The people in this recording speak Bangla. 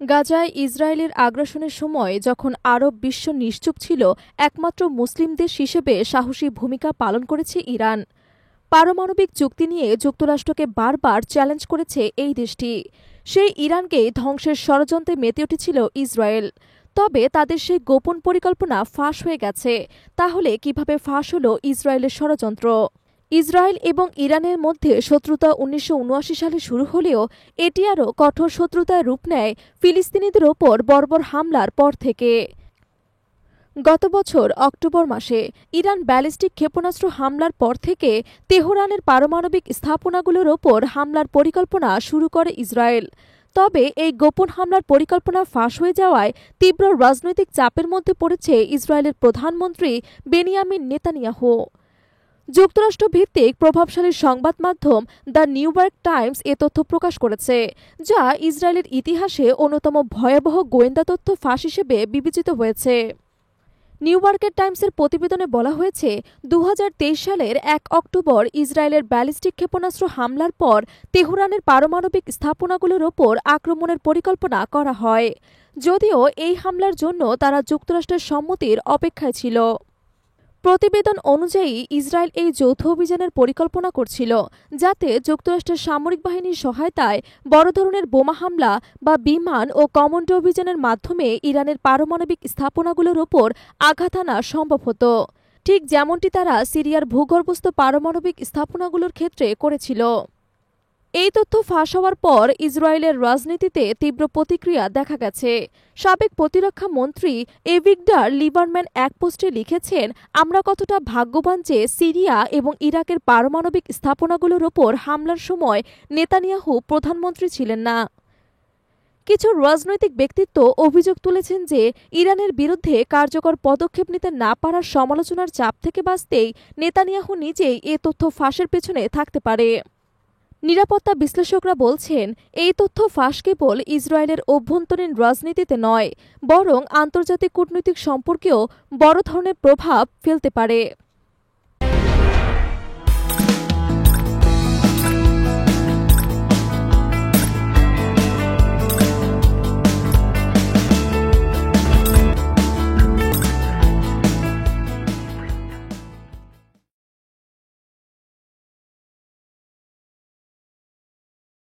গাজায় ইসরায়েলের আগ্রাসনের সময় যখন আরব বিশ্ব নিশ্চুপ ছিল, একমাত্র মুসলিম দেশ হিসেবে সাহসী ভূমিকা পালন করেছে ইরান। পারমাণবিক চুক্তি নিয়ে যুক্তরাষ্ট্রকে বারবার চ্যালেঞ্জ করেছে এই দেশটি। সেই ইরানকেই ধ্বংসের ষড়যন্ত্রে মেতে উঠেছিল ইসরায়েল। তবে তাদের সেই গোপন পরিকল্পনা ফাঁস হয়ে গেছে। তাহলে কিভাবে ফাঁস হলো ইসরায়েলের ষড়যন্ত্র? ইসরায়েল এবং ইরানের মধ্যে শত্রুতা ১৯৭৯ সালে শুরু হলেও এটি আরও কঠোর শত্রুতায় রূপ নেয় ফিলিস্তিনিদের ওপর বর্বর হামলার পর থেকে। গত বছর অক্টোবর মাসে ইরান ব্যালিস্টিক ক্ষেপণাস্ত্র হামলার পর থেকে তেহরানের পারমাণবিক স্থাপনাগুলোর ওপর হামলার পরিকল্পনা শুরু করে ইসরায়েল। তবে এই গোপন হামলার পরিকল্পনা ফাঁস হয়ে যাওয়ায় তীব্র রাজনৈতিক চাপের মধ্যে পড়েছে ইসরায়েলের প্রধানমন্ত্রী বেনিয়ামিন নেতানিয়াহু। যুক্তরাষ্ট্রভিত্তিক প্রভাবশালী সংবাদ মাধ্যম দ্য নিউ ইয়র্ক টাইমস এ তথ্য প্রকাশ করেছে, যা ইসরায়েলের ইতিহাসে অন্যতম ভয়াবহ গোয়েন্দা তথ্য ফাঁস হিসেবে বিবেচিত হয়েছে। নিউ ইয়র্কের টাইমসের প্রতিবেদনে বলা হয়েছে, ২০২৩ সালের ১ অক্টোবর ইসরায়েলের ব্যালিস্টিক ক্ষেপণাস্ত্র হামলার পর তেহরানের পারমাণবিক স্থাপনাগুলোর ওপর আক্রমণের পরিকল্পনা করা হয়। যদিও এই হামলার জন্য তারা যুক্তরাষ্ট্রের সম্মতির অপেক্ষায় ছিল। প্রতিবেদন অনুযায়ী ইসরায়েল এই যৌথ অভিযানের পরিকল্পনা করছিল, যাতে যুক্তরাষ্ট্রের সামরিক বাহিনীর সহায়তায় বড় ধরনের বোমা হামলা বা বিমান ও কমান্ডো অভিযানের মাধ্যমে ইরানের পারমাণবিক স্থাপনাগুলোর ওপর আঘাত আনা সম্ভব হতো, ঠিক যেমনটি তারা সিরিয়ার ভূগর্ভস্থ পারমাণবিক স্থাপনাগুলোর ক্ষেত্রে করেছিল। এই তথ্য ফাঁস হওয়ার পর ইসরায়েলের রাজনীতিতে তীব্র প্রতিক্রিয়া দেখা গেছে। সাবেক প্রতিরক্ষা মন্ত্রী এভিগডার লিবারম্যান এক পোস্টে লিখেছেন, আমরা কতটা ভাগ্যবান যে সিরিয়া এবং ইরাকের পারমাণবিক স্থাপনাগুলোর ওপর হামলার সময় নেতানিয়াহু প্রধানমন্ত্রী ছিলেন না। কিছু রাজনৈতিক ব্যক্তিত্ব অভিযোগ তুলেছেন যে ইরানের বিরুদ্ধে কার্যকর পদক্ষেপ নিতে না পারার সমালোচনার চাপ থেকে বাঁচতেই নেতানিয়াহু নিজেই এ তথ্য ফাঁসের পেছনে থাকতে পারে। নিরাপত্তা বিশ্লেষকরা বলছেন, এই তথ্য ফাঁস কেবল ইসরায়েলের অভ্যন্তরীণ রাজনীতিতে নয়, বরং আন্তর্জাতিক কূটনৈতিক সম্পর্কেও বড় ধরনের প্রভাব ফেলতে পারে।